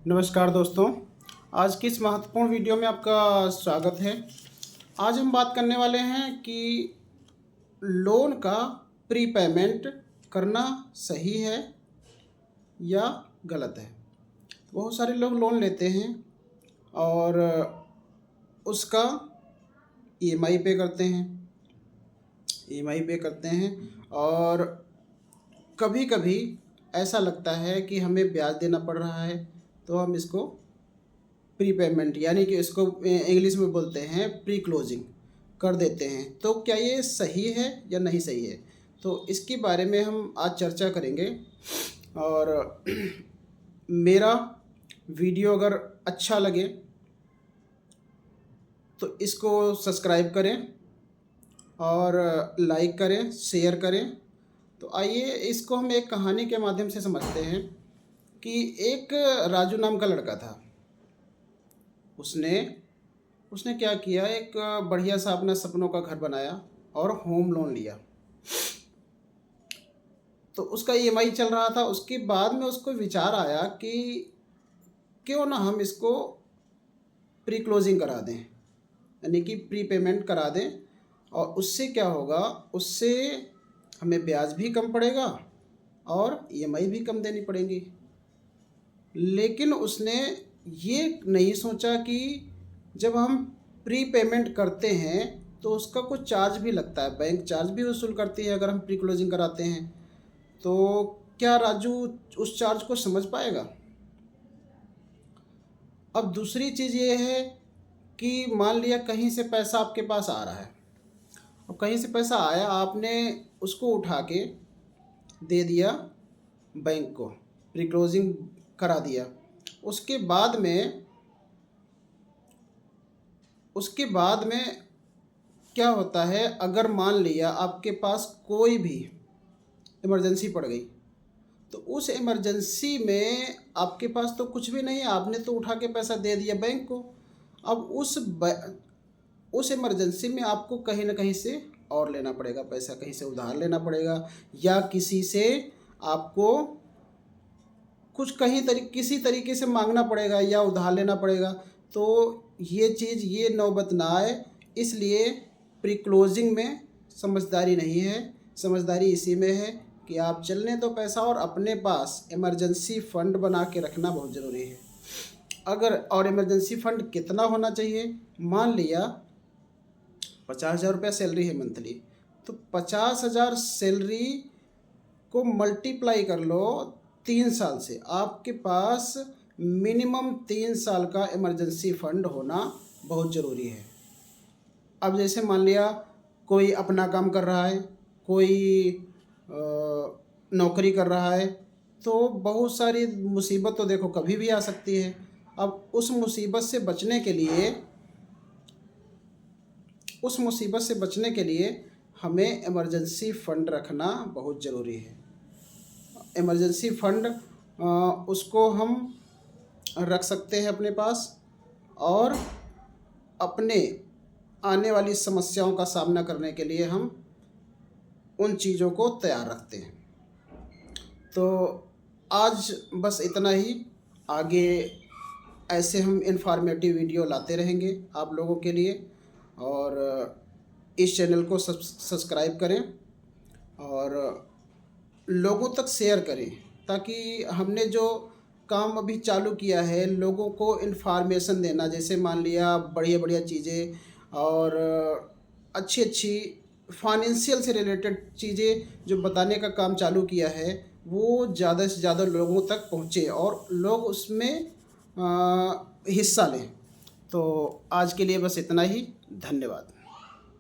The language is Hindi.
नमस्कार दोस्तों, आज की इस महत्वपूर्ण वीडियो में आपका स्वागत है। आज हम बात करने वाले हैं कि लोन का प्री पेमेंट करना सही है या गलत है। बहुत सारे लोग लोन लेते हैं और उसका ईएमआई पे करते हैं और कभी कभी ऐसा लगता है कि हमें ब्याज देना पड़ रहा है, तो हम इसको प्री पेमेंट यानी कि इसको इंग्लिश में बोलते हैं प्री क्लोजिंग कर देते हैं। तो क्या ये सही है या नहीं सही है, तो इसके बारे में हम आज चर्चा करेंगे। और मेरा वीडियो अगर अच्छा लगे तो इसको सब्सक्राइब करें और लाइक करें, शेयर करें। तो आइए इसको हम एक कहानी के माध्यम से समझते हैं कि एक राजू नाम का लड़का था। उसने क्या किया, एक बढ़िया सा अपना सपनों का घर बनाया और होम लोन लिया। तो उसका ईएमआई चल रहा था। उसके बाद में उसको विचार आया कि क्यों ना हम इसको प्री क्लोजिंग करा दें, यानी कि प्री पेमेंट करा दें। और उससे क्या होगा, उससे हमें ब्याज भी कम पड़ेगा और ईएमआई भी कम देनी पड़ेगी। लेकिन उसने ये नहीं सोचा कि जब हम प्री पेमेंट करते हैं तो उसका कुछ चार्ज भी लगता है, बैंक चार्ज भी वसूल करती है अगर हम प्री क्लोजिंग कराते हैं। तो क्या राजू उस चार्ज को समझ पाएगा? अब दूसरी चीज़ ये है कि मान लिया कहीं से पैसा आपके पास आ रहा है और कहीं से पैसा आया, आपने उसको उठा के दे दिया बैंक को, प्री क्लोजिंग करा दिया। उसके बाद में क्या होता है, अगर मान लिया आपके पास कोई भी इमरजेंसी पड़ गई, तो उस इमरजेंसी में आपके पास तो कुछ भी नहीं है, आपने तो उठा के पैसा दे दिया बैंक को। अब उस इमरजेंसी में आपको कहीं ना कहीं से और लेना पड़ेगा पैसा, कहीं से उधार लेना पड़ेगा या किसी से आपको कुछ किसी तरीके से मांगना पड़ेगा या उधार लेना पड़ेगा। तो ये नौबत ना आए, इसलिए प्री क्लोजिंग में समझदारी नहीं है। समझदारी इसी में है कि आप चलने दो पैसा और अपने पास इमरजेंसी फ़ंड बना के रखना बहुत ज़रूरी है। और इमरजेंसी फ़ंड कितना होना चाहिए, मान लिया 50,000 रुपया सैलरी है मंथली, तो 50,000 सैलरी को मल्टीप्लाई कर लो 3 साल से, आपके पास मिनिमम 3 साल का इमरजेंसी फ़ंड होना बहुत ज़रूरी है। अब जैसे मान लिया कोई अपना काम कर रहा है, कोई नौकरी कर रहा है, तो बहुत सारी मुसीबत तो देखो कभी भी आ सकती है। अब उस मुसीबत से बचने के लिए हमें इमरजेंसी फ़ंड रखना बहुत ज़रूरी है। इमरजेंसी फ़ंड उसको हम रख सकते हैं अपने पास और अपने आने वाली समस्याओं का सामना करने के लिए हम उन चीज़ों को तैयार रखते हैं। तो आज बस इतना ही। आगे ऐसे हम इन्फॉर्मेटिव वीडियो लाते रहेंगे आप लोगों के लिए, और इस चैनल को सब्सक्राइब करें और लोगों तक शेयर करें, ताकि हमने जो काम अभी चालू किया है लोगों को इन्फॉर्मेशन देना, जैसे मान लिया बढ़िया बढ़िया चीज़ें और अच्छी अच्छी फाइनेंशियल से रिलेटेड चीज़ें जो बताने का काम चालू किया है, वो ज़्यादा से ज़्यादा लोगों तक पहुँचे और लोग उसमें हिस्सा लें। तो आज के लिए बस इतना ही। धन्यवाद।